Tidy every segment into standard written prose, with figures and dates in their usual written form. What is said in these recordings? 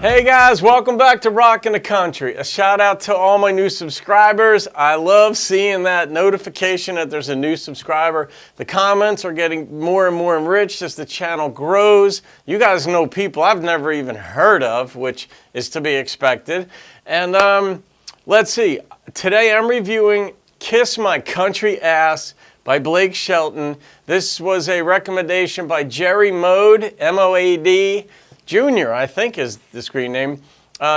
Hey guys, welcome back to Rockin' the Country. A shout out to all my new subscribers. I love seeing that notification that there's a new subscriber. The comments are getting more and more enriched as the channel grows. You guys know people I've never even heard of, which is to be expected. And let's see, today I'm reviewing Kiss My Country Ass by Blake Shelton. This was a recommendation by Jerry Moad, M-O-A-D, Junior, I think is the screen name.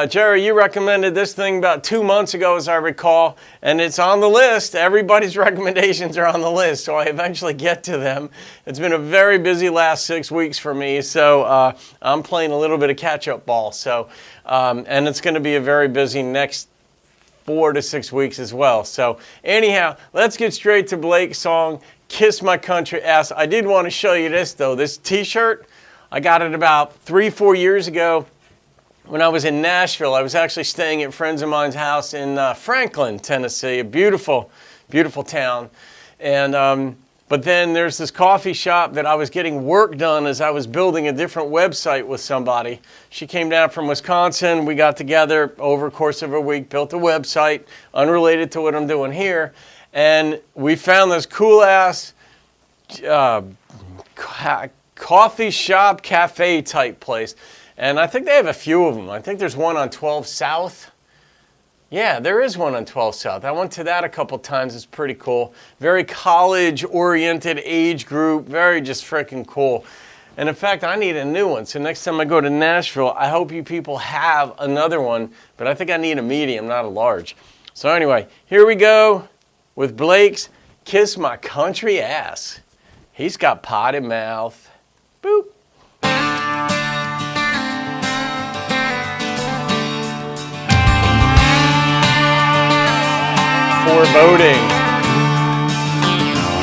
Jerry, you recommended this thing about 2 months ago, as I recall, and it's on the list. Everybody's recommendations are on the list, so I eventually get to them. It's been a very busy last 6 weeks for me, so I'm playing a little bit of catch-up ball. So, and it's going to be a very busy next 4 to 6 weeks as well. So anyhow, let's get straight to Blake's song, Kiss My Country Ass. I did want to show you this, though. This t-shirt, I got it about 3-4 years ago when I was in Nashville. I was actually staying at friends of mine's house in Franklin, Tennessee, a beautiful, beautiful town. And but then there's this coffee shop that I was getting work done as I was building a different website with somebody. She came down from Wisconsin. We got together over the course of a week, built a website unrelated to what I'm doing here. And we found this cool-ass coffee shop, cafe type place. And I think they have a few of them. I think there's one on 12 South. Yeah, there is one on 12 South. I went to that a couple times. It's pretty cool. Very college-oriented age group. Very just freaking cool. And in fact, I need a new one. So next time I go to Nashville, I hope you people have another one. But I think I need a medium, not a large. So anyway, here we go with Blake's Kiss My Country Ass. He's got potted mouth. Boop. Foreboding.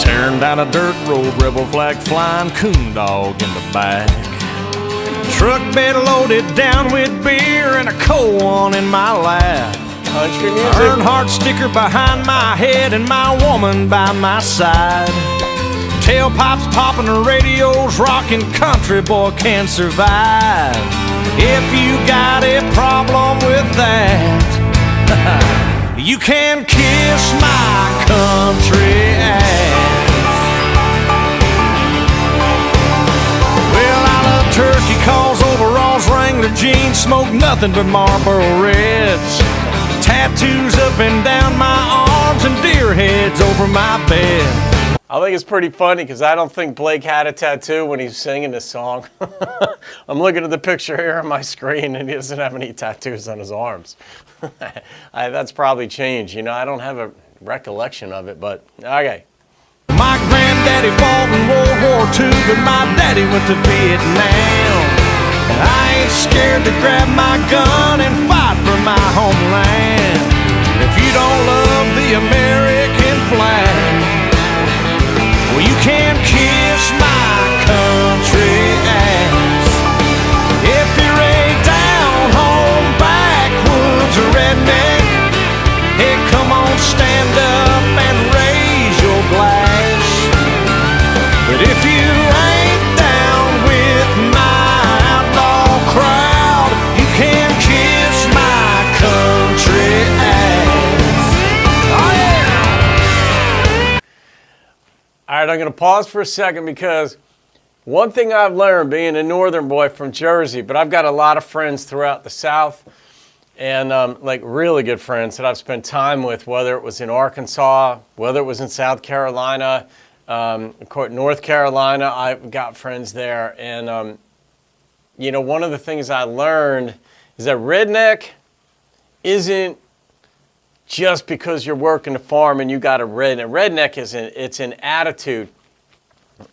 Tearing down a dirt road, rebel flag flying, coon dog in the back. Truck bed loaded down with beer and a cold one in my lap. Country music. Earnhardt sticker behind my head and my woman by my side. Tailpipes popping, the radio's rocking, country boy can survive. If you got a problem with that, you can kiss my country ass. Well, I love turkey calls, overalls, Wrangler jeans, smoke nothing but Marlboro Reds. Tattoos up and down my arms and deer heads over my bed. I think it's pretty funny because I don't think Blake had a tattoo when he's singing this song. I'm looking at the picture here on my screen and he doesn't have any tattoos on his arms. That's probably changed. You know, I don't have a recollection of it, but okay. My granddaddy fought in World War II, but my daddy went to Vietnam. And I ain't scared to grab my gun and fight for my homeland. If you don't love the American flag, well, you can kiss my country ass. If you're a down-home backwoods redneck, hey, come on, stand up and raise your glass. But if you ain't down with my outlaw crowd, you can kiss my country ass. Oh, yeah! All right, I'm going to pause for a second because one thing I've learned being a northern boy from Jersey, but I've got a lot of friends throughout the South and like really good friends that I've spent time with, whether it was in Arkansas, whether it was in South Carolina, North Carolina, I've got friends there. And, you know, one of the things I learned is that redneck isn't just because you're working a farm and you got a redneck. Redneck it's an attitude.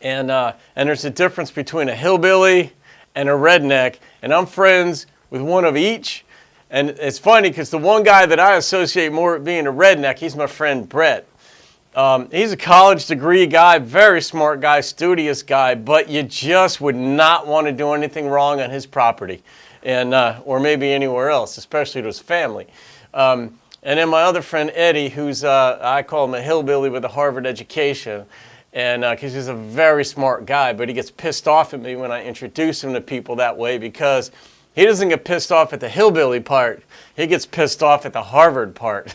And there's a difference between a hillbilly and a redneck. And I'm friends with one of each. And it's funny because the one guy that I associate more with being a redneck, he's my friend Brett. He's a college degree guy, very smart guy, studious guy, but you just would not want to do anything wrong on his property, and or maybe anywhere else, especially to his family. And then my other friend Eddie, who's I call him a hillbilly with a Harvard education, and because he's a very smart guy, but he gets pissed off at me when I introduce him to people that way because he doesn't get pissed off at the hillbilly part. He gets pissed off at the Harvard part.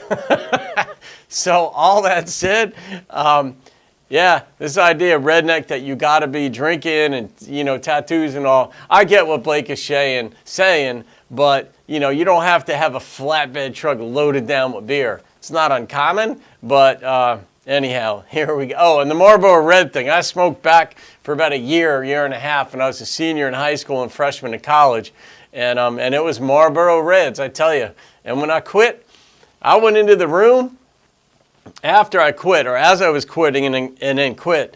So all that said, yeah, this idea of redneck that you got to be drinking and, you know, tattoos and all, I get what Blake is saying, but, you know, you don't have to have a flatbed truck loaded down with beer. It's not uncommon, but anyhow, here we go. Oh, and the Marlboro Red thing. I smoked back for about a year and a half when I was a senior in high school and freshman in college, and it was Marlboro Reds, I tell you. And when I quit, I went into the room after I quit, or as I was quitting and then quit,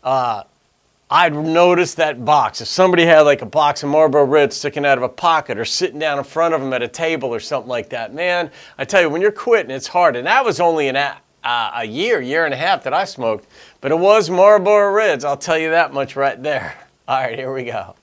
I'd noticed that box. If somebody had like a box of Marlboro Reds sticking out of a pocket or sitting down in front of them at a table or something like that, man, I tell you, when you're quitting, it's hard. And that was only a year and a half that I smoked, but it was Marlboro Reds. I'll tell you that much right there. All right, here we go.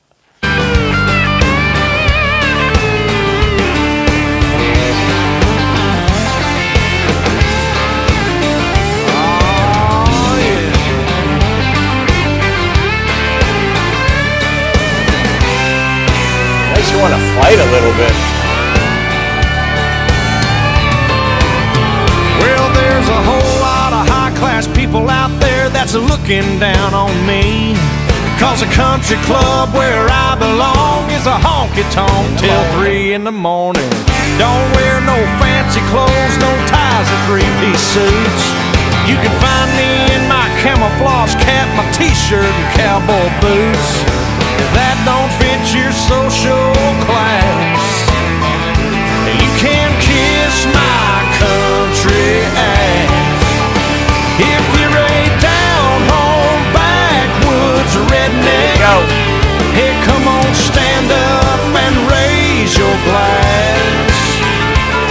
You want to fight a little bit. Well, there's a whole lot of high-class people out there that's looking down on me. 'Cause a country club where I belong is a honky-tonk till 3 in the morning. Don't wear no fancy clothes, no ties or three-piece suits. You can find me in my camouflage cap, my t-shirt and cowboy boots. If that don't fit your social class, you can kiss my country ass. If you're a down-home backwoods redneck, hey, come on, stand up and raise your glass.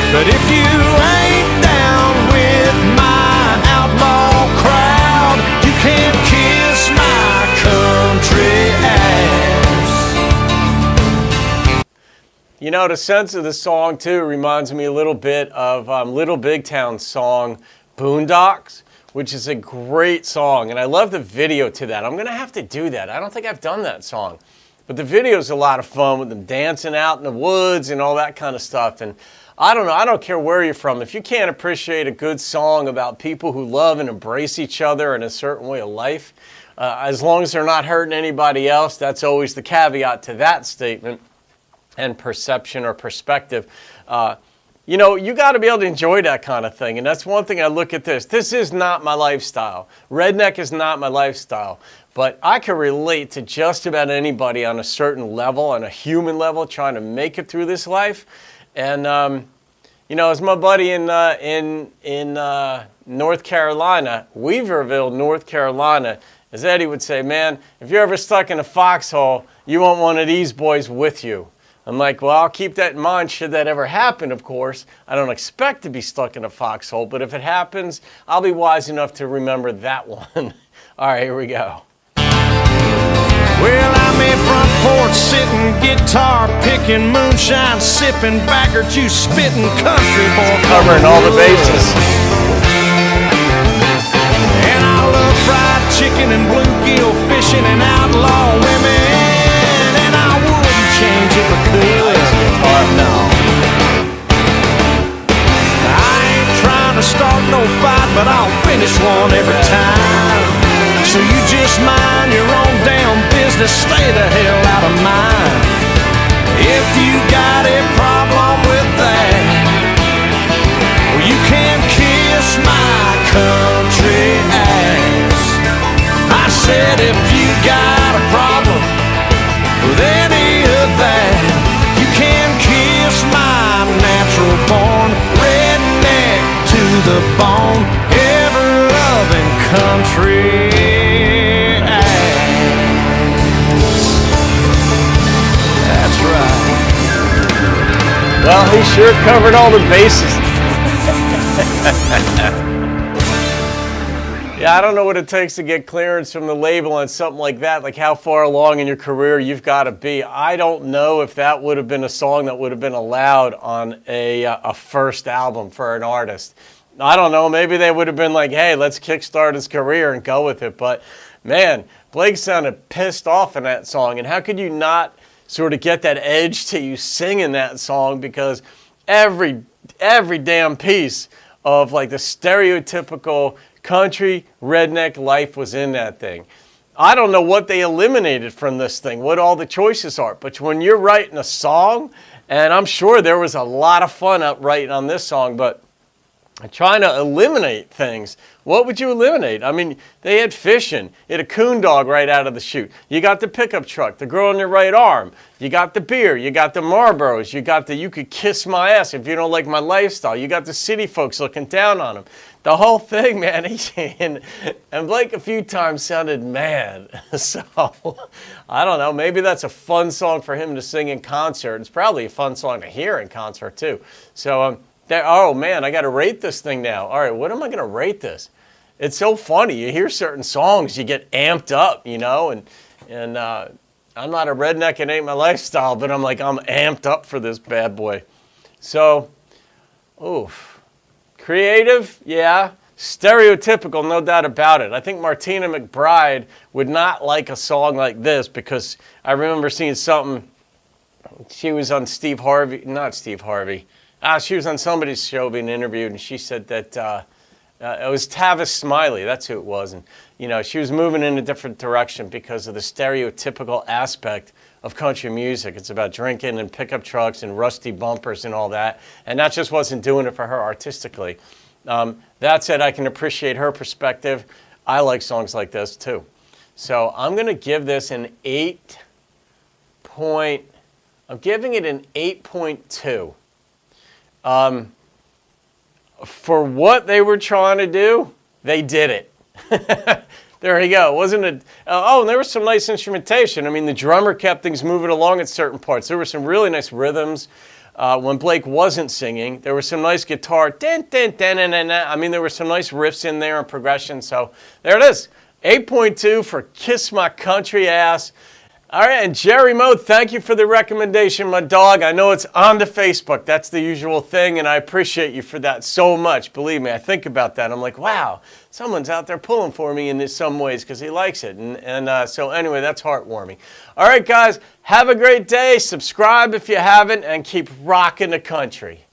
But if you ain't down with my outlaw crowd, you can kiss my country ass. You know, the sense of the song, too, reminds me a little bit of Little Big Town's song, Boondocks, which is a great song. And I love the video to that. I'm going to have to do that. I don't think I've done that song. But the video's a lot of fun with them dancing out in the woods and all that kind of stuff. And I don't know, I don't care where you're from. If you can't appreciate a good song about people who love and embrace each other in a certain way of life, as long as they're not hurting anybody else, that's always the caveat to that statement. And perception or perspective. You know, you got to be able to enjoy that kind of thing. And that's one thing I look at this. This is not my lifestyle. Redneck is not my lifestyle. But I can relate to just about anybody on a certain level, on a human level, trying to make it through this life. And, you know, as my buddy in North Carolina, Weaverville, North Carolina, as Eddie would say, man, if you're ever stuck in a foxhole, you want one of these boys with you. I'm like, well, I'll keep that in mind should that ever happen, of course. I don't expect to be stuck in a foxhole, but if it happens, I'll be wise enough to remember that one. All right, here we go. Well, I'm in front porch sitting, guitar picking, moonshine sipping, bagger juice spitting, country boy Covering all the bases. And I love fried chicken and bluegill fishing and outlaw women. Change if I could. No. I ain't trying to start no fight, but I'll finish one every time. So you just mind your own damn business, stay the hell out of mine. If you got a problem with that, well, you can kiss my country ass. I said if you got a problem with any of that, you can kiss my natural born redneck to the bone, ever-loving country ass. That's right. Well, he sure covered all the bases. Yeah, I don't know what it takes to get clearance from the label on something like that, like how far along in your career you've got to be. I don't know if that would have been a song that would have been allowed on a first album for an artist. I don't know, maybe they would have been like, hey, let's kickstart his career and go with it. But man, Blake sounded pissed off in that song, and how could you not sort of get that edge to you singing that song, because every damn piece of like the stereotypical country redneck life was in that thing. I don't know what they eliminated from this thing, what all the choices are, but when you're writing a song, and I'm sure there was a lot of fun up writing on this song, but trying to eliminate things. What would you eliminate? I mean, they had fishing. You had a coon dog right out of the chute. You got the pickup truck, the girl on your right arm. You got the beer. You got the Marlboros. You got the you could kiss my ass if you don't like my lifestyle. You got the city folks looking down on him. The whole thing, man. And Blake a few times sounded mad. So, I don't know. Maybe that's a fun song for him to sing in concert. It's probably a fun song to hear in concert, too. So, oh man, I got to rate this thing now. All right, what am I going to rate this? It's so funny. You hear certain songs, you get amped up, you know, and I'm not a redneck, it ain't my lifestyle, but I'm amped up for this bad boy. So, oof. Creative, yeah. Stereotypical, no doubt about it. I think Martina McBride would not like a song like this, because I remember seeing something, she was on she was on somebody's show being interviewed, and she said that it was Tavis Smiley, that's who it was, and you know, she was moving in a different direction because of the stereotypical aspect of country music. It's about drinking and pickup trucks and rusty bumpers and all that, and that just wasn't doing it for her artistically. That said, I can appreciate her perspective. I like songs like this too. So I'm going to give this an I'm giving it an 8.2. For what they were trying to do, they did it. There you go. Wasn't it? Oh, and there was some nice instrumentation. I mean, the drummer kept things moving along at certain parts. There were some really nice rhythms. When Blake wasn't singing, there was some nice guitar. I mean, there were some nice riffs in there and progression. So there it is. 8.2 for Kiss My Country Ass. All right, and Jerry Moe, thank you for the recommendation, my dog. I know it's on the Facebook. That's the usual thing, and I appreciate you for that so much. Believe me, I think about that. I'm like, wow, someone's out there pulling for me in some ways because he likes it. So anyway, that's heartwarming. All right, guys, have a great day. Subscribe if you haven't, and keep rocking the country.